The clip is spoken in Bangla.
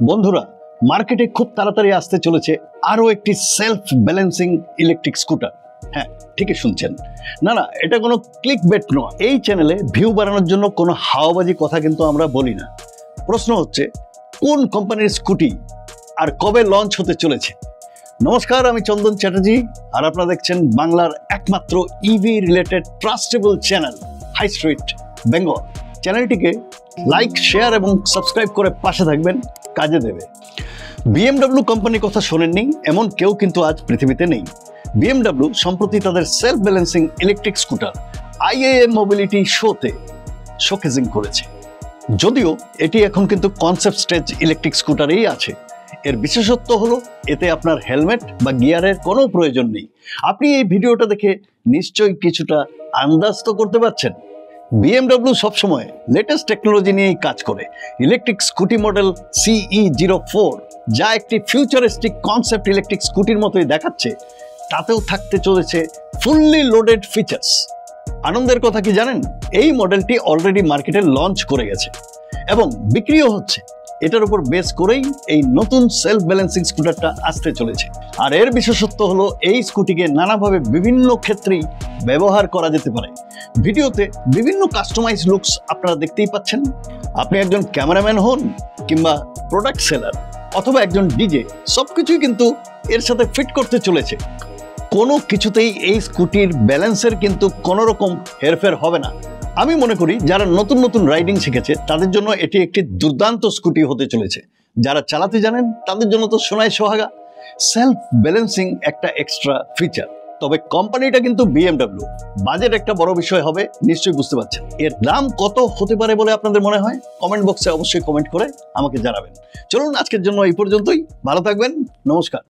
বন্ধুরা, মার্কেটে খুব তাড়াতাড়ি আসতে চলেছে আরো একটি সেলফ ব্যালেন্সিং ইলেকট্রিক স্কুটার। হ্যাঁ, ঠিকই শুনছেন। না, এটা কোনো ক্লিক বেট নয়। এই চ্যানেলে ভিউ বাড়ানোর জন্য কোনো হাওয়াবাজি কথা কিন্তু আমরা বলি না। প্রশ্ন হচ্ছে, কোন কোম্পানির স্কুটি আর কবে লঞ্চ হতে চলেছে? নমস্কার, আমি চন্দন চ্যাটার্জি, আর আপনারা দেখছেন বাংলার একমাত্র EV related trustable channel high street Bengal. চ্যানেলটিকে লাইক, শেয়ার এবং সাবস্ক্রাইব করে পাশে থাকবেন, কাজে দেবে। BMW কোম্পানির কথা শোনেননি এমন কেউ কিন্তু আজ পৃথিবীতে নেই। BMW সম্প্রতি তাদের self balancing electric scooter IAA mobility শোতে শোকেজিং করেছে। যদিও এটি এখন কিন্তু কনসেপ্ট স্টেজ ইলেকট্রিক স্কুটারেই আছে। এর বিশেষত্ব হলো এতে আপনার হেলমেট বা গিয়ারের কোনো প্রয়োজন নেই। আপনি এই ভিডিওটা দেখে নিশ্চয়ই কিছুটা আন্দাজ তো করতে পারছেন। BMW সবসময় লেটেস্ট টেকনোলজি নিয়েই কাজ করে। ইলেকট্রিক স্কুটি মডেল CE04, যা একটি ফিউচারিস্টিক কনসেপ্ট ইলেকট্রিক স্কুটির মতোই দেখাচ্ছে, তাতেও থাকতে চলেছে ফুললি লোডেড ফিচার্স। আনন্দের কথা কি জানেন? এই মডেলটি অলরেডি মার্কেটে লঞ্চ করে গেছে এবং বিক্রিও হচ্ছে। এটার উপর বেস করেই এই নতুন সেলফ ব্যালেন্সিং স্কুটারটা আসতে চলেছে। আর এর বিশেষত্ব হলো এই স্কুটিকে নানাভাবে বিভিন্ন ক্ষেত্রেই ব্যবহার করা যেতে পারে। ভিডিওতে বিভিন্ন কাস্টমাইজ লুকস আপনারা দেখতেই পাচ্ছেন। আপনি একজন ক্যামেরাম্যান হন কিংবা প্রোডাক্ট সেলার অথবা একজন ডিজে, সবকিছুই কিন্তু এর সাথে ফিট করতে চলেছে। কোনো কিছুতেই এই স্কুটির ব্যালেন্সের কিন্তু কোনো রকম হেরফের হবে না। আমি মনে করি যারা নতুন নতুন রাইডিং শিখেছে তাদের জন্য এটি একটি দুর্দান্ত স্কুটি হতে চলেছে। যারা চালাতে জানেন তাদের জন্য তো সোনায় সোহাগা। সেলফ ব্যালেন্সিং একটা এক্সট্রা ফিচার। তবে কোম্পানিটা কিন্তু BMW। বাজেট একটা বড় বিষয় হবে, নিশ্চয়ই বুঝতে পারছেন। এর দাম কত হতে পারে বলে আপনাদের মনে হয়? কমেন্ট বক্সে অবশ্যই কমেন্ট করে আমাকে জানাবেন। চলুন, আজকের জন্য এই পর্যন্তই। ভালো থাকবেন, নমস্কার।